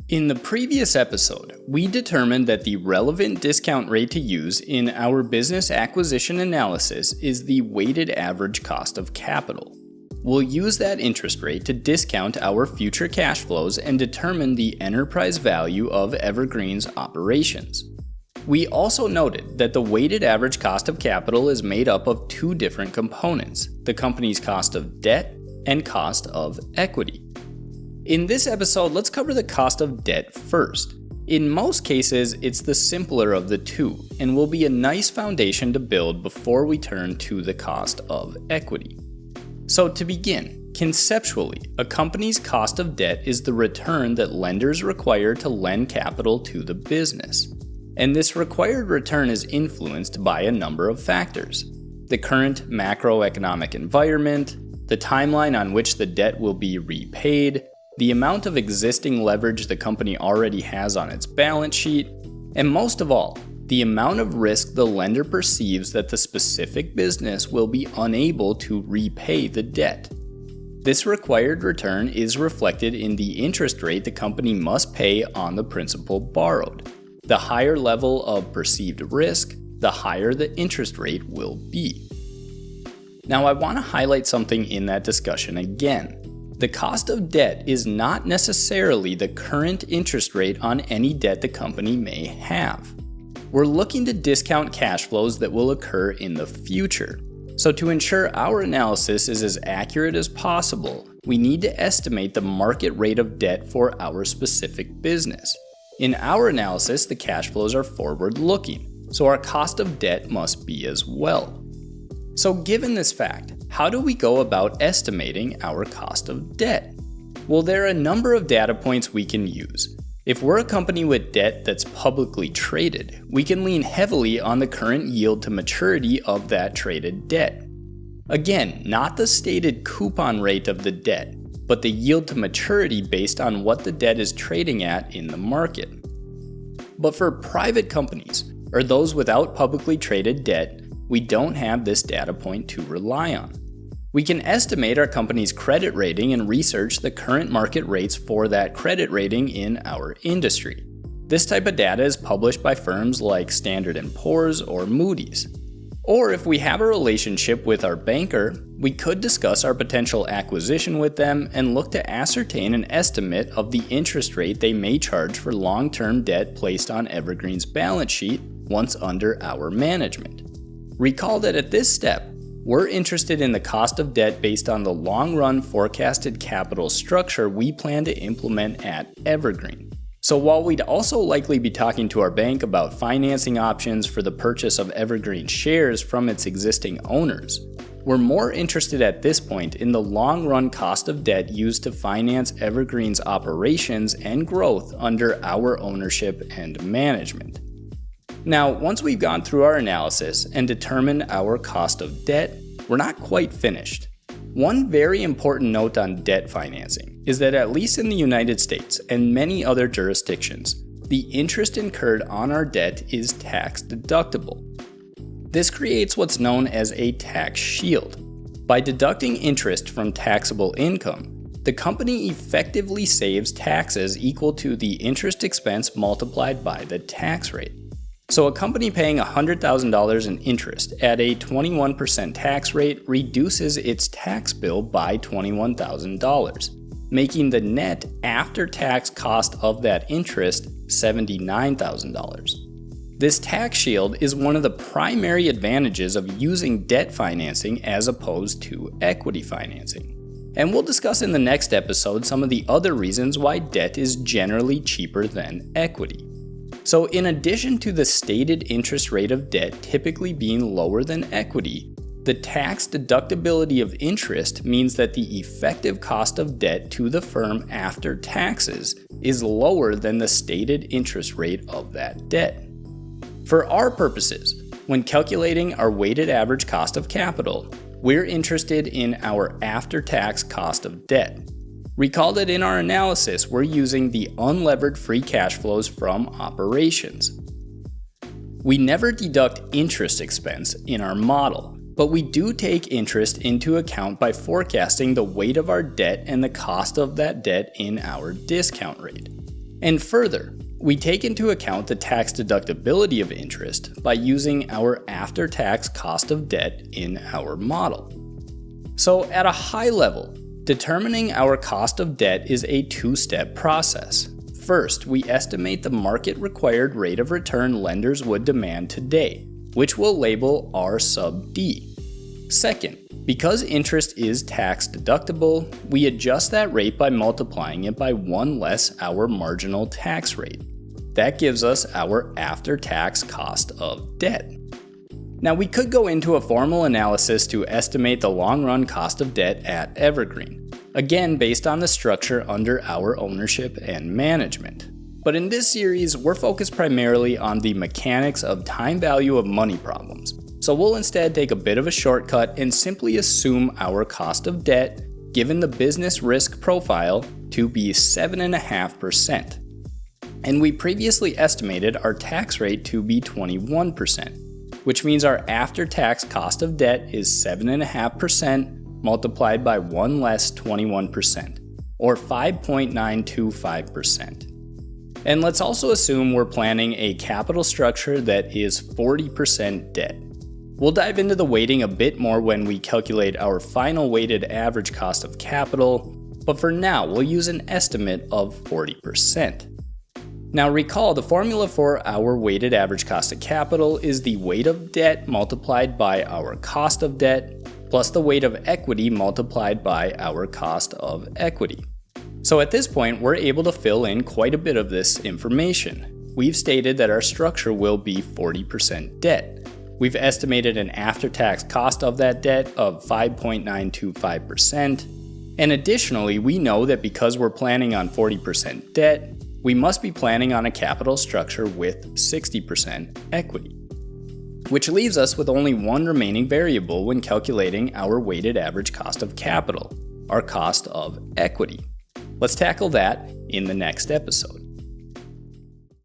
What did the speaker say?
In the previous episode, we determined that the relevant discount rate to use in our business acquisition analysis is the weighted average cost of capital. We'll use that interest rate to discount our future cash flows and determine the enterprise value of Evergreen's operations. We also noted that the weighted average cost of capital is made up of two different components: the company's cost of debt and cost of equity. In this episode, let's cover the cost of debt first. In most cases, it's the simpler of the two and will be a nice foundation to build before we turn to the cost of equity. So to begin, conceptually, a company's cost of debt is the return that lenders require to lend capital to the business. And this required return is influenced by a number of factors: the current macroeconomic environment, the timeline on which the debt will be repaid, the amount of existing leverage the company already has on its balance sheet, and most of all, the amount of risk the lender perceives that the specific business will be unable to repay the debt. This required return is reflected in the interest rate the company must pay on the principal borrowed. The higher level of perceived risk, the higher the interest rate will be. Now, I want to highlight something in that discussion again. The cost of debt is not necessarily the current interest rate on any debt the company may have. We're looking to discount cash flows that will occur in the future. So to ensure our analysis is as accurate as possible, we need to estimate the market rate of debt for our specific business. In our analysis, the cash flows are forward-looking, so our cost of debt must be as well. So given this fact, how do we go about estimating our cost of debt? Well, there are a number of data points we can use. If we're a company with debt that's publicly traded, we can lean heavily on the current yield to maturity of that traded debt. Again, not the stated coupon rate of the debt, but the yield to maturity based on what the debt is trading at in the market. But for private companies, or those without publicly traded debt, we don't have this data point to rely on. We can estimate our company's credit rating and research the current market rates for that credit rating in our industry. This type of data is published by firms like Standard & Poor's or Moody's. Or if we have a relationship with our banker, we could discuss our potential acquisition with them and look to ascertain an estimate of the interest rate they may charge for long-term debt placed on Evergreen's balance sheet once under our management. Recall that at this step, we're interested in the cost of debt based on the long-run forecasted capital structure we plan to implement at Evergreen. So while we'd also likely be talking to our bank about financing options for the purchase of Evergreen shares from its existing owners, we're more interested at this point in the long-run cost of debt used to finance Evergreen's operations and growth under our ownership and management. Now, once we've gone through our analysis and determined our cost of debt, we're not quite finished. One very important note on debt financing is that at least in the United States and many other jurisdictions, the interest incurred on our debt is tax deductible. This creates what's known as a tax shield. By deducting interest from taxable income, the company effectively saves taxes equal to the interest expense multiplied by the tax rate. So a company paying $100,000 in interest at a 21% tax rate reduces its tax bill by $21,000, making the net after-tax cost of that interest $79,000. This tax shield is one of the primary advantages of using debt financing as opposed to equity financing. And we'll discuss in the next episode some of the other reasons why debt is generally cheaper than equity. So in addition to the stated interest rate of debt typically being lower than equity, the tax deductibility of interest means that the effective cost of debt to the firm after taxes is lower than the stated interest rate of that debt. For our purposes, when calculating our weighted average cost of capital, we're interested in our after-tax cost of debt. Recall that in our analysis, we're using the unlevered free cash flows from operations. We never deduct interest expense in our model, but we do take interest into account by forecasting the weight of our debt and the cost of that debt in our discount rate. And further, we take into account the tax deductibility of interest by using our after-tax cost of debt in our model. So at a high level, determining our cost of debt is a two-step process. First, we estimate the market-required rate of return lenders would demand today, which we'll label R sub D. Second, because interest is tax deductible, we adjust that rate by multiplying it by 1 less our marginal tax rate. That gives us our after-tax cost of debt. Now we could go into a formal analysis to estimate the long-run cost of debt at Evergreen, again based on the structure under our ownership and management. But in this series, we're focused primarily on the mechanics of time value of money problems. So we'll instead take a bit of a shortcut and simply assume our cost of debt, given the business risk profile, to be 7.5%. And we previously estimated our tax rate to be 21%, which means our after-tax cost of debt is 7.5% multiplied by 1 less 21%, or 5.925%. And let's also assume we're planning a capital structure that is 40% debt. We'll dive into the weighting a bit more when we calculate our final weighted average cost of capital, but for now we'll use an estimate of 40%. Now recall, the formula for our weighted average cost of capital is the weight of debt multiplied by our cost of debt, plus the weight of equity multiplied by our cost of equity. So at this point, we're able to fill in quite a bit of this information. We've stated that our structure will be 40% debt. We've estimated an after-tax cost of that debt of 5.925%. And additionally, we know that because we're planning on 40% debt, we must be planning on a capital structure with 60% equity, which leaves us with only one remaining variable when calculating our weighted average cost of capital, our cost of equity. Let's tackle that in the next episode.